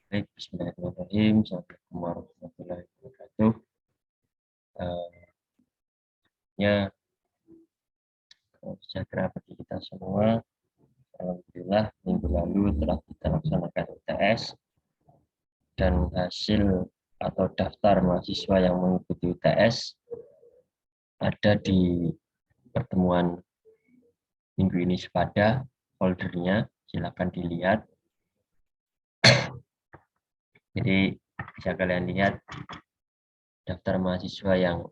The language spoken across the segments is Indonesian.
Baik, bismillahirrahmanirrahim. Assalamualaikum warahmatullahi wabarakatuh. Ya, sejahtera bagi kita semua. Alhamdulillah, minggu lalu telah kita laksanakan UTS dan hasil atau daftar mahasiswa yang mengikuti UTS ada di pertemuan minggu ini pada foldernya. Silakan dilihat. Jadi bisa kalian lihat daftar mahasiswa yang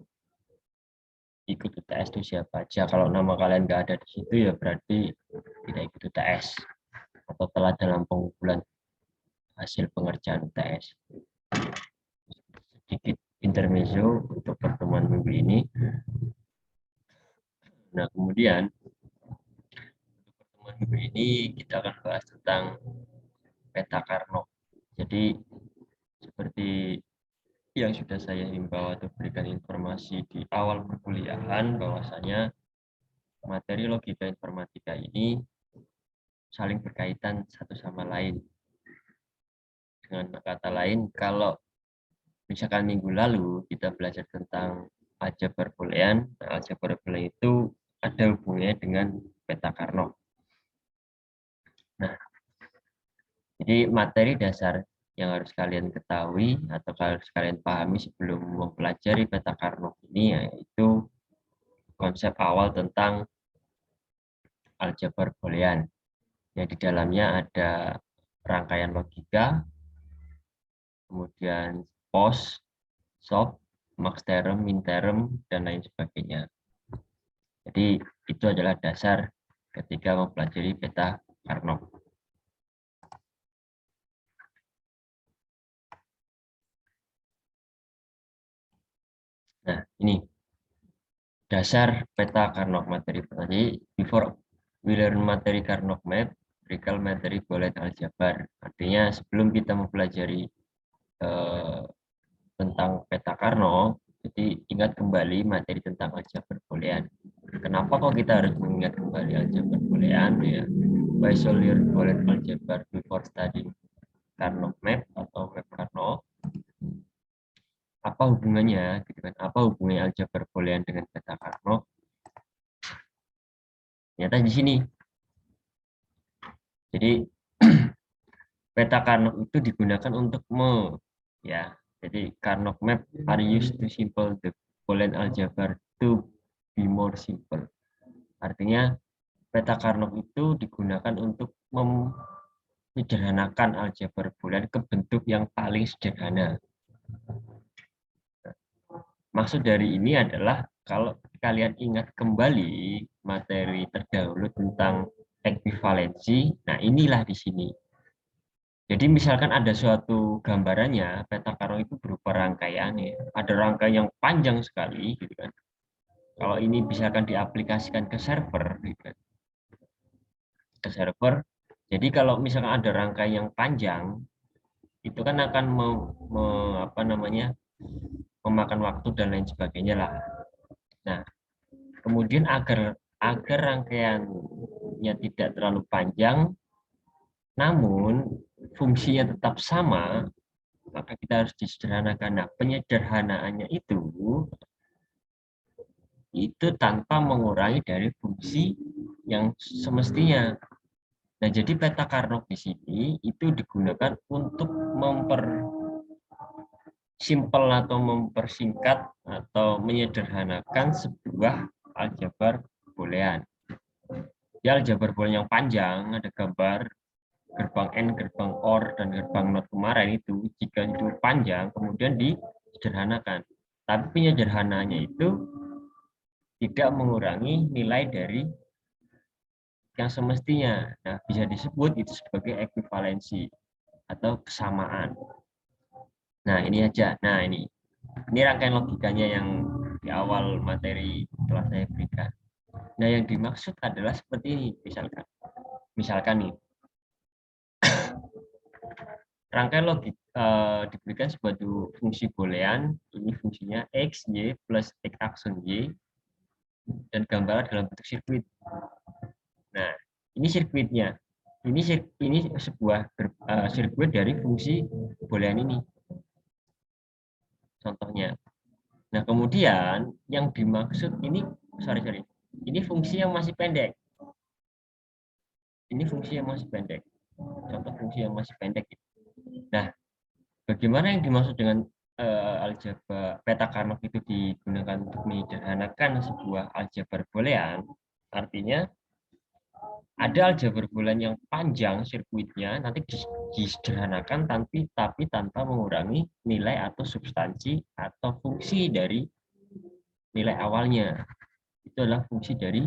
ikut UTS itu siapa aja. Kalau nama kalian nggak ada di situ ya berarti tidak ikut UTS atau telah dalam pengumpulan hasil pengerjaan UTS. Sedikit intermezzo untuk pertemuan minggu ini. Nah, kemudian pertemuan minggu ini kita akan bahas tentang peta Carnot. Jadi seperti yang sudah saya himbau atau berikan informasi di awal perkuliahan bahwasanya materi logika informatika ini saling berkaitan satu sama lain. Dengan kata lain, kalau misalkan minggu lalu kita belajar tentang aljabar boolean, nah, aljabar boolean itu ada hubungannya dengan peta Carnot. Nah, jadi materi dasar yang harus kalian ketahui atau harus kalian pahami sebelum mempelajari peta Carnot ini yaitu konsep awal tentang aljabar boolean. Yang di dalamnya ada rangkaian logika, kemudian post, soft, max theorem, min theorem, dan lain sebagainya. Jadi itu adalah dasar ketika mempelajari peta Carnot. Nah, ini dasar peta Carnot materi. Jadi, before we learn materi Carnot map, recall materi Boolean aljabar. Artinya sebelum kita mempelajari tentang peta Carnot, jadi ingat kembali materi tentang aljabar Boolean. Kenapa kok kita harus mengingat kembali aljabar Boolean? Ya, why should learn Boolean aljabar before studying Carnot map atau map Carnot? Apa hubungannya? Gitu kan? Apa hubungannya aljabar Boolean dengan peta Carnot? Ternyata di sini. Jadi peta Carnot itu digunakan untuk jadi Carnot map are used to simple the Boolean algebra to be more simple. Artinya peta Carnot itu digunakan untuk menyederhanakan aljabar Boolean ke bentuk yang paling sederhana. Maksud dari ini adalah kalau kalian ingat kembali materi terdahulu tentang ekuivalensi, nah inilah di sini. Jadi misalkan ada suatu gambarannya, peta Carnot itu berupa rangkaian ya. Ada rangkaian yang panjang sekali gitu kan. Kalau ini misalkan diaplikasikan ke server gitu kan. Ke server. Jadi kalau misalkan ada rangkaian yang panjang, itu kan akan memakan waktu dan lain sebagainya lah. Nah, kemudian agar rangkaiannya tidak terlalu panjang, namun fungsinya tetap sama, maka kita harus disederhanakan. Nah, penyederhanaannya itu tanpa mengurangi dari fungsi yang semestinya. Nah, jadi peta Carnot di sini itu digunakan untuk mempersimpel atau mempersingkat atau menyederhanakan sebuah aljabar boolean. Ya, aljabar boolean yang panjang, ada gambar gerbang N, gerbang OR, dan gerbang NOT kemarin itu, jika itu panjang, kemudian disederhanakan. Tapi penyederhanaannya itu tidak mengurangi nilai dari yang semestinya. Nah, bisa disebut itu sebagai ekuivalensi atau kesamaan. Nah, ini aja. Nah, ini rangkaian logikanya yang di awal materi telah saya berikan. Nah, yang dimaksud adalah seperti ini, misalkan nih, rangkaian logik diberikan sebuah fungsi boolean, ini fungsinya x, y plus x akson y, dan gambaran dalam bentuk sirkuit. Nah, ini sirkuitnya. ini sebuah sirkuit dari fungsi boolean ini. Contohnya. Nah, kemudian yang dimaksud ini, ini fungsi yang masih pendek. Ini fungsi yang masih pendek. Contoh fungsi yang masih pendek. Nah, bagaimana yang dimaksud dengan aljabar peta Carnot itu digunakan untuk menyederhanakan sebuah aljabar boolean? Artinya, ada aljabar boolean yang panjang sirkuitnya, nanti disederhanakan tapi tanpa mengurangi nilai atau substansi atau fungsi dari nilai awalnya. Itu adalah fungsi dari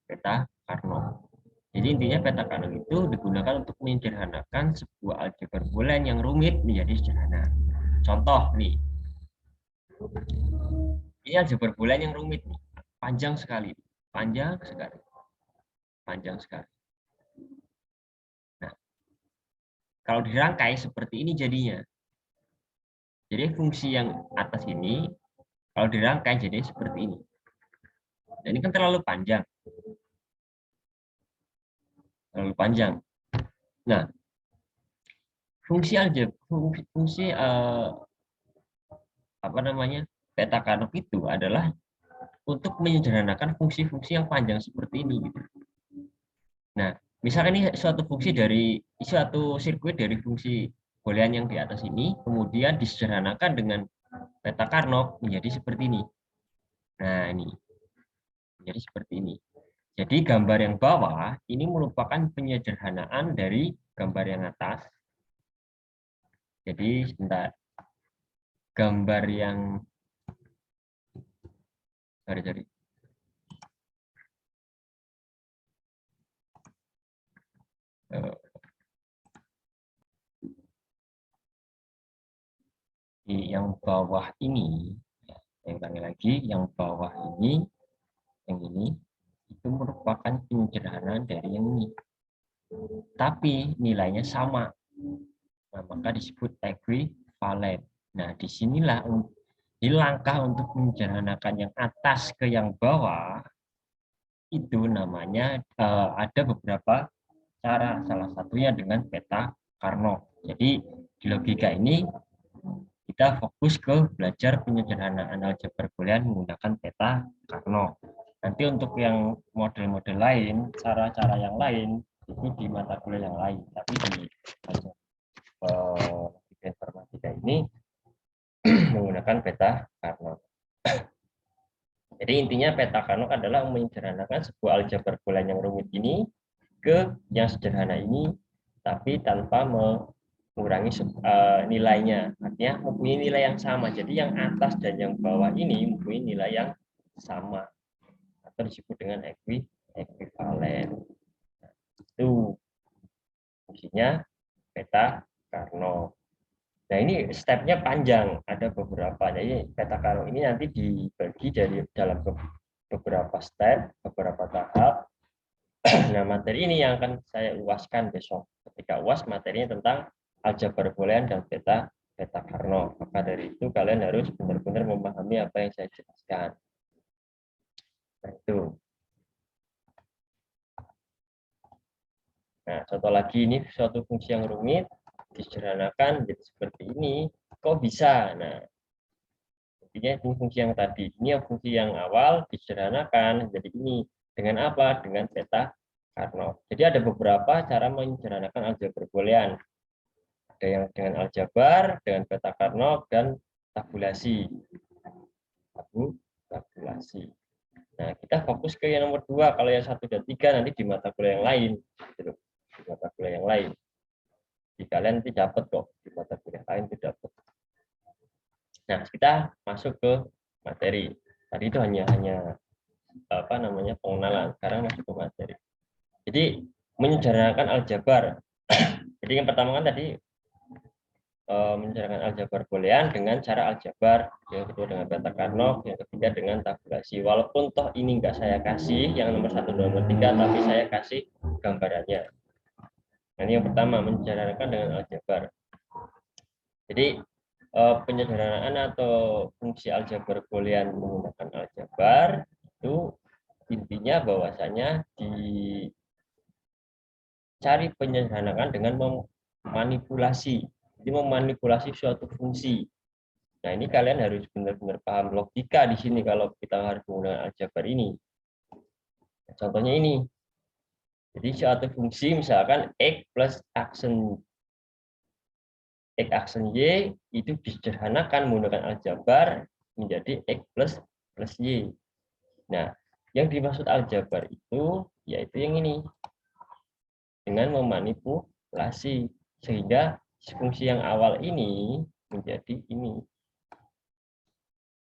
peta Carnot. Jadi intinya peta Carnot itu digunakan untuk menyederhanakan sebuah aljabar boolean yang rumit menjadi sederhana. Contoh nih, ini aljabar boolean yang rumit nih, panjang sekali, panjang sekali. Nah, kalau dirangkai seperti ini jadinya. Jadi fungsi yang atas ini kalau dirangkai jadi seperti ini. Dan ini kan terlalu panjang. Nah, fungsi peta Carnot itu adalah untuk menyederhanakan fungsi-fungsi yang panjang seperti ini gitu. Nah, misalkan ini suatu sirkuit dari fungsi boolean yang di atas ini kemudian disederhanakan dengan peta Carnot menjadi seperti ini. Nah, ini menjadi seperti ini. Jadi gambar yang bawah ini merupakan penyederhanaan dari gambar yang atas. Jadi sebentar. Gambar yang yang bawah ini, yang lagi yang bawah ini, yang ini itu merupakan penyederhanaan dari yang ini. Tapi nilainya sama. Nah, maka disebut equivalent. Nah, disinilah di langkah untuk menyederhanakan yang atas ke yang bawah itu namanya ada beberapa cara, salah satunya dengan peta Carnot. Jadi di logika ini kita fokus ke belajar penyederhanaan aljabar boolean menggunakan peta Carnot. Nanti untuk yang model-model lain, cara-cara yang lain itu di mata kuliah yang lain. Tapi di informatika ini menggunakan peta Carnot. Jadi intinya peta Carnot adalah menyederhanakan sebuah aljabar boolean yang rumit ini ke yang sederhana ini, tapi tanpa mengurangi nilainya. Artinya mempunyai nilai yang sama. Jadi yang atas dan yang bawah ini mempunyai nilai yang sama atau disebut dengan equivalent. Itu fungsinya peta Carnot. Nah, ini stepnya panjang, ada beberapa. Jadi peta Carnot ini nanti dibagi dalam beberapa step, beberapa tahap. Nah, materi ini yang akan saya uaskan besok. Ketika uas materinya tentang aljabar boolean dan peta Carnot. Maka dari itu kalian harus benar-benar memahami apa yang saya jelaskan. Nah, itu. Nah, contoh lagi ini suatu fungsi yang rumit disederhanakan jadi seperti ini. Kok bisa? Nah, intinya ini fungsi yang tadi. Ini yang fungsi yang awal disederhanakan jadi ini. Dengan apa? Dengan peta Carnot. Jadi ada beberapa cara menyederhanakan aljabar boolean. Ada yang dengan aljabar, dengan peta Carnot, dan tabulasi. Tabulasi. Nah, kita fokus ke yang nomor 2. Kalau yang 1 dan 3 nanti di mata kuliah yang lain. Di mata kuliah yang lain. Di kalian nanti dapat kok. Di mata kuliah lain tidak dapat. Nah, kita masuk ke materi. Tadi itu hanya pengenalan. Sekarang masuk ke materi. Jadi menyederhanakan aljabar. Jadi yang pertama kan tadi menyederhanakan aljabar boolean dengan cara aljabar, yang kedua dengan peta Carnot, yang ketiga dengan tabulasi. Walaupun toh ini enggak saya kasih yang nomor 1, 2, nomor 3, tapi saya kasih gambarannya. Nah, ini yang pertama menyederhanakan dengan aljabar. Jadi penyederhanaan atau fungsi aljabar boolean menggunakan aljabar itu intinya bahwasanya cari penyederhanakan dengan memanipulasi. Jadi memanipulasi suatu fungsi. Nah, ini kalian harus benar-benar paham logika di sini kalau kita harus menggunakan aljabar ini. Contohnya ini. Jadi suatu fungsi misalkan X plus aksen Y itu disederhanakan menggunakan aljabar menjadi X plus Y. Nah, yang dimaksud aljabar itu yaitu yang ini. Dengan memanipulasi sehingga fungsi yang awal ini menjadi ini.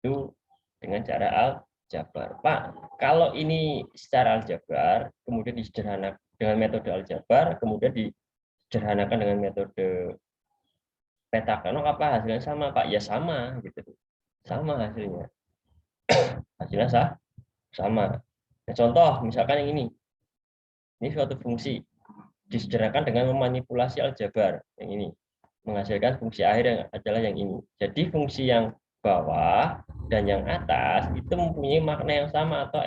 Itu dengan cara aljabar. Pak, kalau ini secara aljabar kemudian disederhanakan dengan metode aljabar, kemudian disederhanakan dengan metode peta Karnock, apa hasilnya sama, Pak? Ya sama gitu. Sama hasilnya. Hasilnya sama. Nah, contoh misalkan yang ini. Ini suatu fungsi disederhanakan dengan memanipulasi aljabar yang ini menghasilkan fungsi akhir yang adalah yang ini. Jadi fungsi yang bawah dan yang atas itu mempunyai makna yang sama atau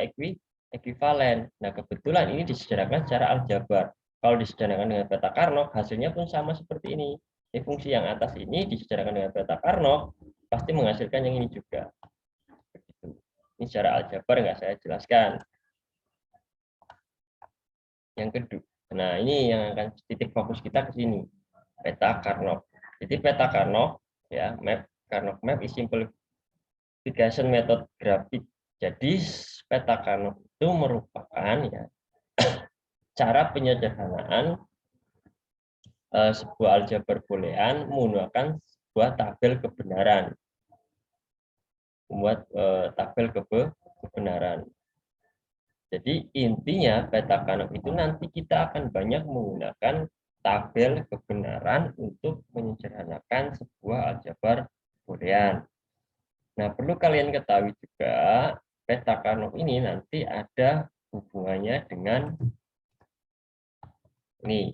ekuivalen. Nah, kebetulan ini disederhanakan secara aljabar. Kalau disederhanakan dengan peta Carnot, hasilnya pun sama seperti ini. Jadi fungsi yang atas ini disederhanakan dengan peta Carnot pasti menghasilkan yang ini juga. Ini secara aljabar nggak saya jelaskan. Yang kedua, nah ini yang akan titik fokus kita ke sini, peta Carnot. Jadi peta Carnot ya, Carnot map is simplification method grafik. Jadi peta Carnot itu merupakan ya cara penyederhanaan sebuah aljabar boolean menggunakan sebuah tabel kebenaran. Membuat tabel kebenaran. Jadi intinya peta Carnot itu nanti kita akan banyak menggunakan tabel kebenaran untuk menyederhanakan sebuah aljabar boolean. Nah, perlu kalian ketahui juga peta Carnot ini nanti ada hubungannya dengan ini,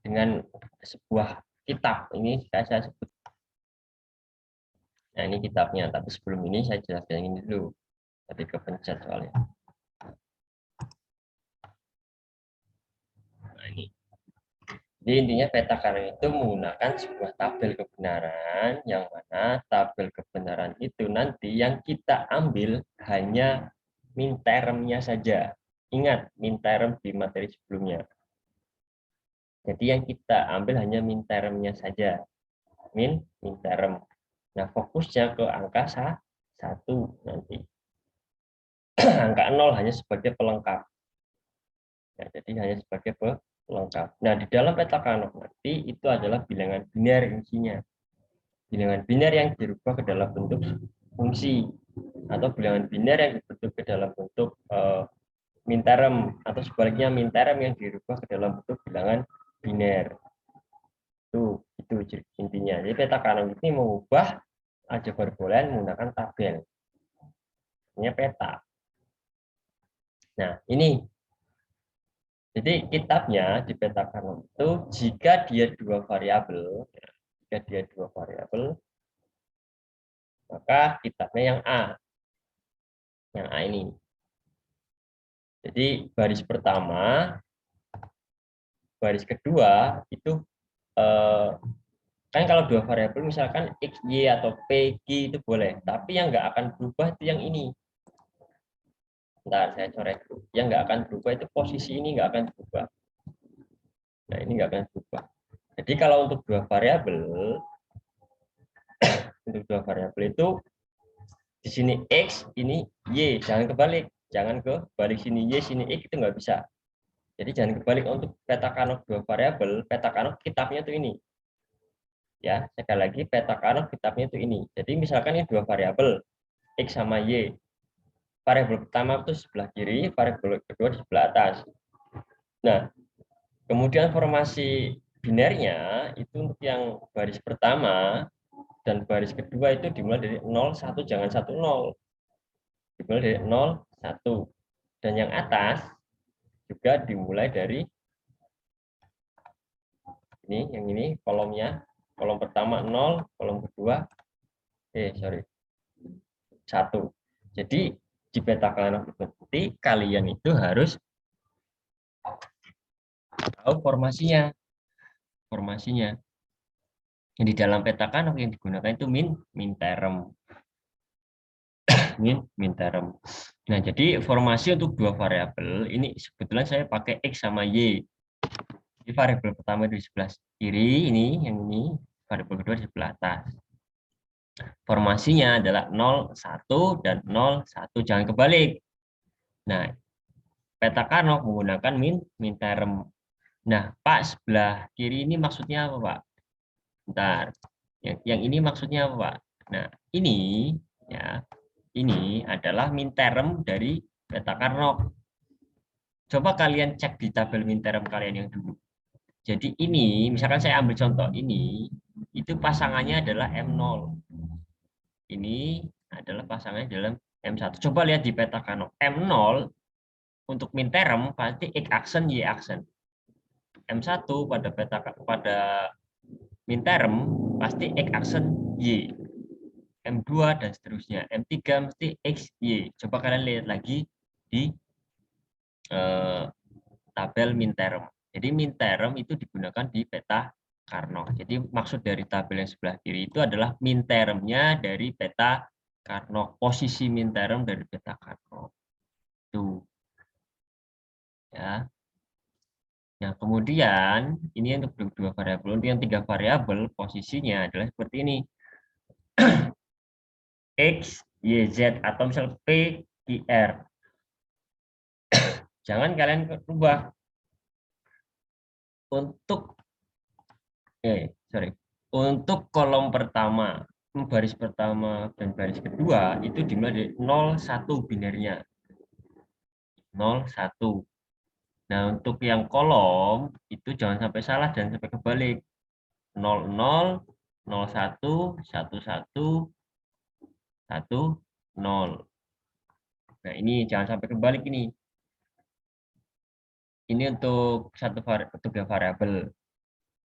dengan sebuah kitab. Ini saya sebut. Nah, ini kitabnya. Tapi sebelum ini saya jelaskan ini dulu. Tadi kepencet soalnya. Nah, ini. Jadi intinya peta Carnot itu menggunakan sebuah tabel kebenaran yang mana tabel kebenaran itu nanti yang kita ambil hanya min termnya saja. Ingat min term di materi sebelumnya. Jadi yang kita ambil hanya min termnya saja. Min term. Nah, fokusnya ke angka 1 nanti. Angka 0 hanya sebagai pelengkap. Ya, jadi hanya sebagai pelengkap. Nah, di dalam peta Carnot nanti itu adalah bilangan biner isinya. Bilangan biner yang dirubah ke dalam bentuk fungsi atau bilangan biner yang dibentuk ke dalam bentuk min term atau sebaliknya min term yang dirubah ke dalam bentuk bilangan biner. Itu intinya. Jadi peta Carnot ini mengubah aljabar boolean menggunakan tabel. Ini peta. Nah, ini. Jadi kitabnya di peta Carnot itu jika dia dua variabel, maka kitabnya yang A. Yang A ini. Jadi baris pertama, baris kedua itu kan kalau dua variabel misalkan X, Y atau P, Q itu boleh. Tapi yang nggak akan berubah itu yang ini. Bentar, saya coret dulu. Yang nggak akan berubah itu posisi ini nggak akan berubah. Nah, ini nggak akan berubah. Jadi kalau untuk dua variabel, itu di sini X, ini Y. Jangan kebalik. Jangan ke balik sini Y, sini X, itu nggak bisa. Jadi jangan kebalik. Untuk peta Carnot dua variabel, peta Carnot kitabnya itu ini. Ya, sekali lagi peta Carnot kitabnya itu ini. Jadi misalkan ini dua variabel, X sama Y. Variabel pertama itu sebelah kiri, variabel kedua di sebelah atas. Nah, kemudian formasi binernya itu untuk yang baris pertama dan baris kedua itu dimulai dari 0, 1, jangan 1, 0. Dimulai dari 0, 1. Dan yang atas juga dimulai dari ini, yang ini kolomnya. Kolom pertama 0, kolom kedua 1. Jadi di peta Carnot nanti kalian itu harus Tahu formasinya. Yang di dalam peta Carnot yang digunakan itu min term. Min term. Nah, jadi formasi untuk dua variabel ini sebetulnya saya pakai X sama Y. Jadi variabel pertama di sebelah kiri, yang ini, variabel kedua di sebelah atas. Formasinya adalah 0, 1, dan 0, 1. Jangan kebalik. Nah, peta Carnot menggunakan min term. Nah, Pak, sebelah kiri ini maksudnya apa, Pak? Bentar. Yang ini maksudnya apa, Pak? Nah, ini ya, ini adalah min term dari peta Carnot. Coba kalian cek di tabel min term kalian yang dulu. Jadi ini, misalkan saya ambil contoh ini, itu pasangannya adalah M0. Ini adalah pasangannya dalam M1. Coba lihat di peta Carnot. M0 untuk min term pasti X aksen, Y aksen. M1 pada min term pasti X aksen Y. M2 dan seterusnya. M3 mesti X, Y. Coba kalian lihat lagi di tabel min term. Jadi min term itu digunakan di peta Carnot. Jadi maksud dari tabel yang sebelah kiri itu adalah min termnya dari peta Carnot. Posisi min term dari peta Carnot. Tuh. Ya. Nah, kemudian ini untuk dua variabel. Untuk yang tiga variabel posisinya adalah seperti ini. X, Y, Z atau misal P, Q, R. Jangan kalian rubah. Untuk kolom pertama, baris pertama dan baris kedua itu dimulai dari 0, 1 binernya. 0, 1. Nah, untuk yang kolom itu jangan sampai salah, jangan sampai kebalik. 0, 0, 0, 1, 1, 1, 1, 0. Nah, ini jangan sampai kebalik ini. Ini untuk tiga variabel.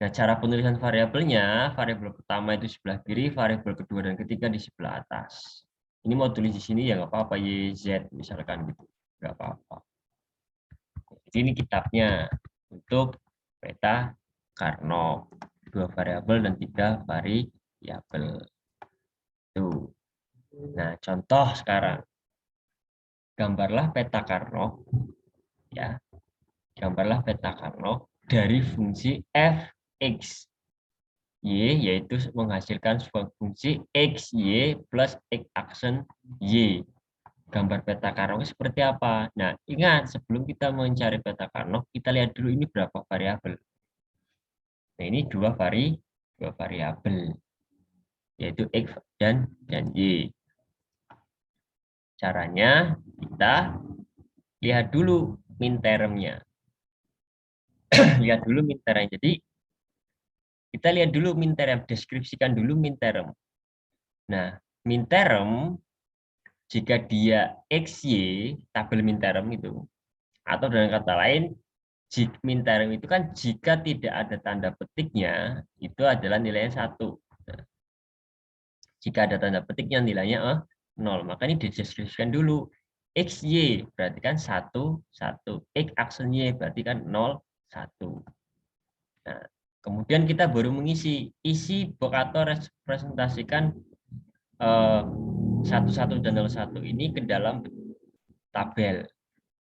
Nah, cara penulisan variabelnya, variabel pertama itu sebelah kiri, variabel kedua dan ketiga di sebelah atas. Ini mau tulis di sini ya nggak apa-apa, Y, Z misalkan gitu, nggak apa-apa. Jadi ini kitabnya untuk peta Carnot, 2 variabel dan 3 variabel. Tuh. Nah, contoh sekarang, gambarlah peta Carnot, ya, gambarlah peta Carnot dari fungsi f(x). Y yaitu menghasilkan sebuah fungsi X, Y plus X aksen Y. Gambar peta Carnot seperti apa? Nah, ingat sebelum kita mencari peta Carnot, kita lihat dulu ini berapa variabel. Nah, ini dua variabel, yaitu X dan Y. Caranya kita lihat dulu min termnya. Lihat dulu min term. Jadi kita lihat dulu min term, deskripsikan dulu min term. Nah, min term jika dia XY, tabel min term itu, atau dengan kata lain, min term itu kan jika tidak ada tanda petiknya, itu adalah nilainya 1. Nah, jika ada tanda petiknya nilainya 0, maka ini dideskripsikan dulu. XY berarti kan 1, 1. X aksen Y berarti kan 0, 1. Nah, kemudian kita baru mengisi isi box atau representasikan 11 dan 01 ini ke dalam tabel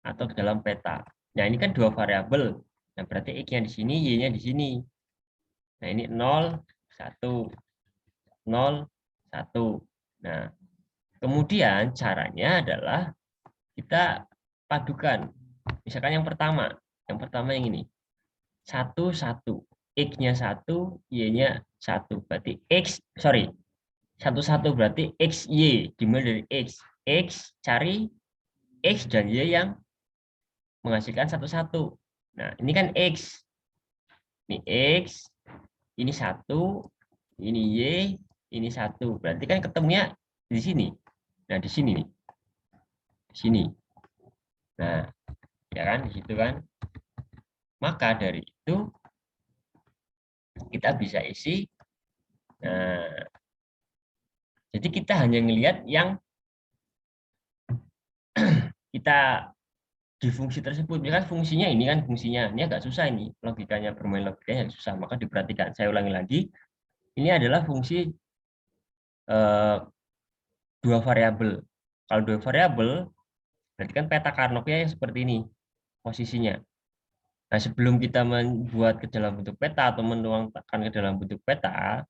atau ke dalam peta. Nah, ini kan dua variabel. Nah, berarti X-nya di sini, Y-nya di sini. Nah, ini 0, 1. 0, 1. Nah, kemudian caranya adalah kita padukan. Misalkan yang pertama yang ini. 1, 1. X-nya 1, Y-nya 1. Berarti 1, 1 berarti XY dimulai dari X. X cari X dan Y yang menghasilkan 1, 1. Nah, ini kan X. Ini X, ini 1, ini Y, ini 1. Berarti kan ketemunya di sini. Nah, di sini nih. Di sini. Nah, ya kan di situ kan. Maka dari itu kita bisa isi. Nah, jadi kita hanya melihat yang kita di fungsi tersebut. Ya kan fungsinya ini kan fungsinya. Ini agak susah ini. Logikanya bermain logikanya agak susah. Maka diperhatikan. Saya ulangi lagi. Ini adalah fungsi dua variabel. Kalau dua variabel, berarti kan peta Carnot-nya seperti ini posisinya. Nah, sebelum kita membuat ke dalam bentuk peta atau menuangkan ke dalam bentuk peta,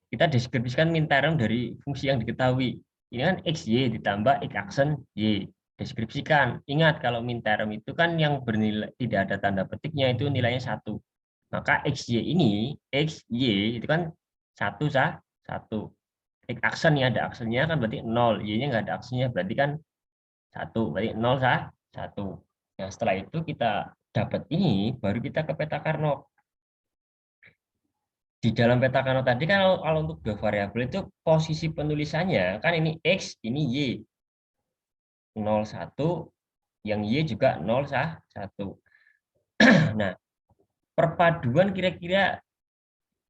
kita deskripsikan min term dari fungsi yang diketahui. Ini kan XY ditambah X aksen Y. Deskripsikan. Ingat kalau min term itu kan yang bernilai tidak ada tanda petiknya itu nilainya 1. Maka XY ini, XY itu kan 1 sah, 1. X aksen ya ada aksennya kan berarti 0. Y-nya nggak ada aksennya berarti kan 1. Berarti 0 sah, 1. Nah, setelah itu kita dapat ini, baru kita ke peta Carnot. Di dalam peta Carnot tadi kan kalau untuk dua variabel itu posisi penulisannya kan ini X, ini Y. 0, 1, yang Y juga 0, 1. Nah, perpaduan kira-kira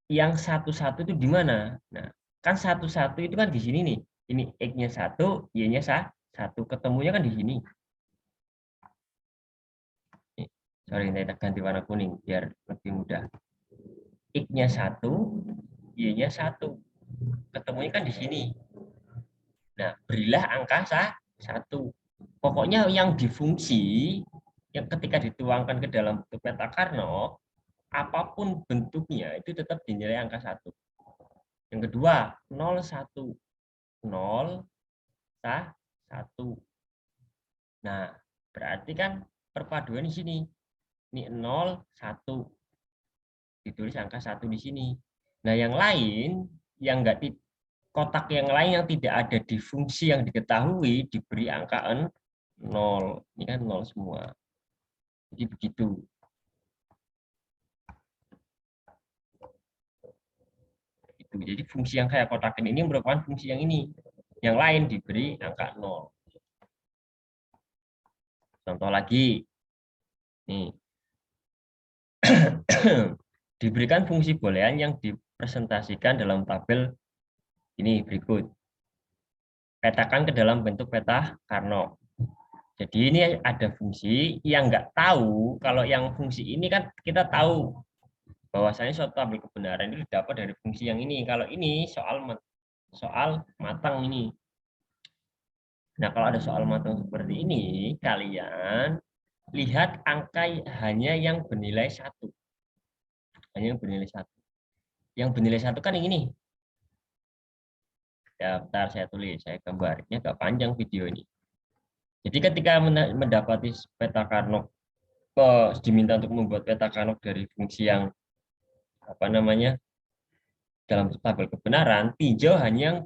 yang 1, 1 itu di mana? Nah, kan 1, 1 itu kan di sini nih. Ini X-nya 1, Y-nya 1. Ketemunya kan di sini. Sorry, kita ganti warna kuning biar lebih mudah. X-nya 1, Y-nya 1. Ketemunya kan di sini. Nah, berilah angka 1. Pokoknya yang difungsi, yang ketika dituangkan ke dalam bentuk peta Carnot, apapun bentuknya, itu tetap dinilai angka 1. Yang kedua, 0, 1. 0, 1. Nah, berarti kan perpaduan di sini. Ini 0, 1. Ditulis angka 1 di sini. Nah, yang lain, yang enggak kotak yang lain yang tidak ada di fungsi yang diketahui diberi angka 0. Ini kan 0 semua. Jadi begitu. Jadi fungsi yang saya kotakin ini merupakan fungsi yang ini. Yang lain diberi angka 0. Contoh lagi. Nih. Diberikan fungsi boolean yang dipresentasikan dalam tabel ini berikut. Petakan ke dalam bentuk peta Carnot. Jadi ini ada fungsi yang nggak tahu, kalau yang fungsi ini kan kita tahu bahwasanya suatu tabel kebenaran itu dapat dari fungsi yang ini. Kalau ini soal matang ini. Nah, kalau ada soal matang seperti ini, kalian lihat angka hanya yang bernilai 1. Hanya yang bernilai 1. Yang bernilai 1 kan yang ini. Daftar saya tulis, saya gambar. Ini agak panjang video ini. Jadi ketika mendapati peta Carnot, diminta untuk membuat peta Carnot dari fungsi yang dalam tabel kebenaran, tinjau hanya yang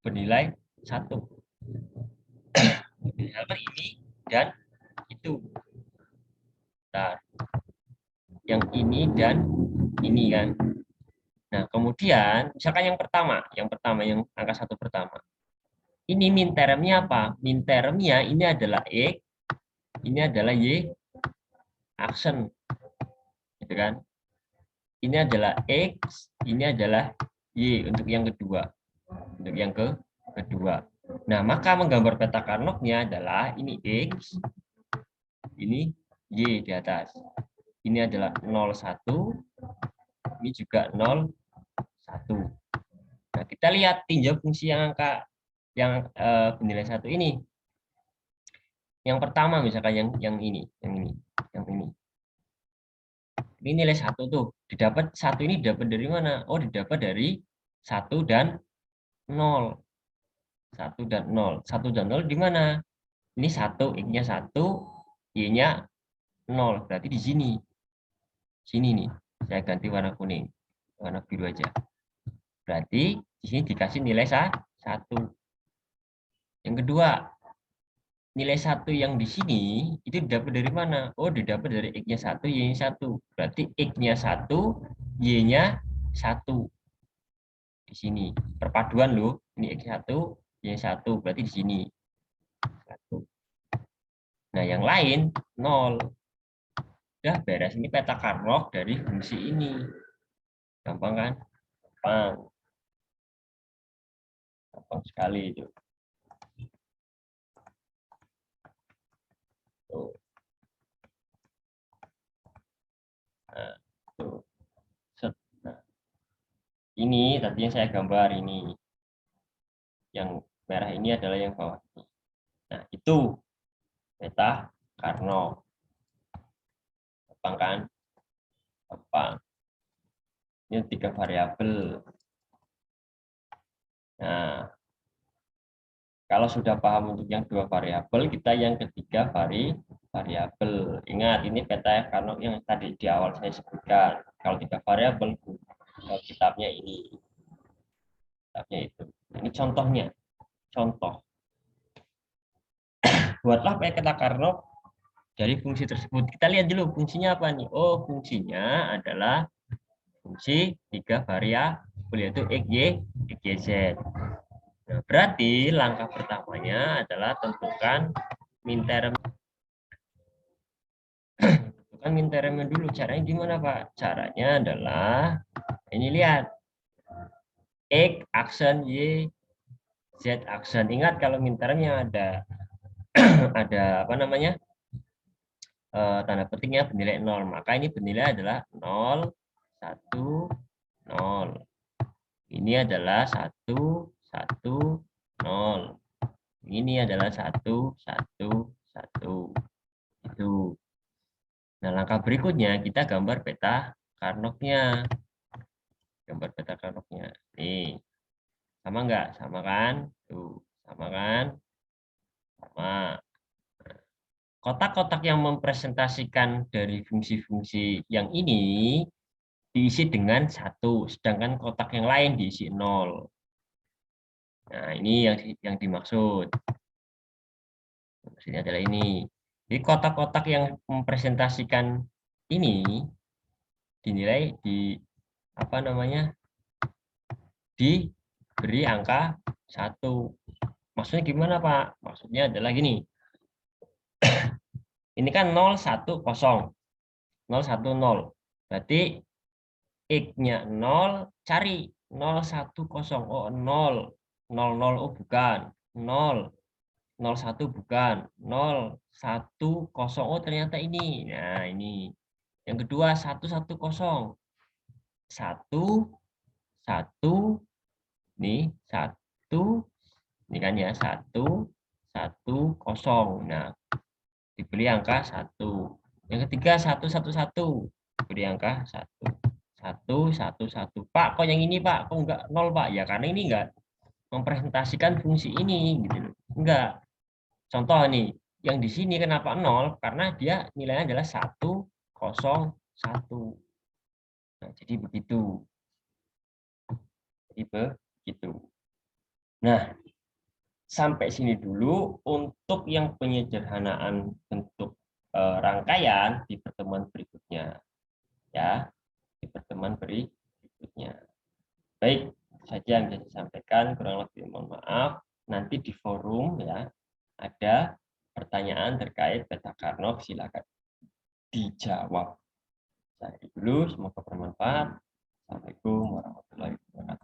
bernilai 1. Misalkan ini dan itu. Nah, yang ini dan ini kan. Nah, kemudian misalkan yang pertama yang angka 1 pertama. Ini min termnya apa? Min termnya ini adalah X, ini adalah Y aksen. Gitu kan? Ini adalah X, ini adalah Y untuk yang kedua. Untuk yang kedua. Nah, maka menggambar peta Carnot-nya adalah ini X, ini Y di atas. Ini adalah 0, 1, ini juga 0, 1. Nah, kita lihat tinjau fungsi yang angka yang bernilai 1 ini. Yang pertama misalkan yang ini. Ini nilai 1 tuh. Didapat 1 ini dapat dari mana? Oh, didapat dari 1 dan 0. 1 dan 0. 1 dan 0 di mana? Ini 1, X-nya 1, Y-nya 0. Berarti di sini. Sini nih. Saya ganti warna kuning. Warna biru aja. Berarti di sini dikasih nilai 1. Yang kedua, nilai 1 yang di sini itu didapat dari mana? Oh, didapat dari X-nya 1, Y-nya 1. Berarti X-nya 1, Y-nya 1. Di sini. Perpaduan loh. Ini X1, Y1. Berarti di sini. 1. Nah, yang lain 0. Udah beres. Ini peta Carnot dari fungsi ini. Gampang kan? Gampang. Gampang sekali itu. Tuh. Nah, tuh. Set. Nah, ini tadi yang saya gambar ini. Yang merah ini adalah yang bawah ini. Nah, itu peta Carnot. Gampang kan? Gampang. Ini 3 variabel. Nah, kalau sudah paham untuk yang 2 variabel, kita yang ketiga variabel. Ingat, ini peta Carnot yang tadi di awal saya sebutkan. Kalau 3 variabel, kitabnya ini. Kitabnya itu. Ini contohnya. Contoh. Buatlah peta Carnot dari fungsi tersebut. Kita lihat dulu fungsinya apa nih. Oh, fungsinya adalah fungsi 3 variabel, yaitu X, Y, X, Y, Z. Nah, berarti langkah pertamanya adalah tentukan min term. Tentukan min termnya dulu. Caranya gimana, Pak? Caranya adalah ini, lihat. X aksen, Y, Z aksen. Ingat kalau min termnya ada ada apa namanya? Tanda petiknya bernilai 0. Maka ini bernilai adalah 0, 1, 0. Ini adalah 1, 1, 0. Ini adalah 1, 1, 1. Itu. Nah, langkah berikutnya kita gambar peta Carnot-nya. Gambar peta Carnot-nya. Nih. Sama enggak? Sama kan? Tuh, sama kan? Sama. Kotak-kotak yang mempresentasikan dari fungsi-fungsi yang ini diisi dengan 1, sedangkan kotak yang lain diisi 0. Nah, ini yang dimaksud. Maksudnya adalah ini. Jadi kotak-kotak yang mempresentasikan ini dinilai di apa namanya? Diberi angka 1. Maksudnya gimana, Pak? Maksudnya adalah gini. Ini kan 0, 1, 0. 0, 1, 0. Berarti X-nya 0, cari 0, 1, 0. Oh, 0. 0, 0, oh bukan. 0. 0, 1 bukan. 0, 1, 0. Oh, ternyata ini. Nah, ini. Yang kedua, 1, 1, 0. 1, 1. Ini 1. Ini kan ya, 1, 1, 0. Nah, diberi angka 1. Yang ketiga, 1, 1, 1. Diberi angka 1. 1, 1, 1. Pak, kok yang ini, Pak? Kok enggak 0, Pak? Ya, karena ini enggak mempresentasikan fungsi ini. Gitu. Enggak. Contoh nih, yang di sini kenapa 0? Karena dia nilainya adalah 1, 0, 1. Nah, jadi begitu. Jadi begitu. Nah, sampai sini dulu untuk yang penyederhanaan bentuk rangkaian di pertemuan berikutnya. Ya, di pertemuan berikutnya. Baik, saja yang bisa disampaikan, kurang lebih mohon maaf. Nanti di forum ya ada pertanyaan terkait peta Carnot, silakan dijawab. Saya dulu, semoga bermanfaat. Assalamualaikum warahmatullahi wabarakatuh.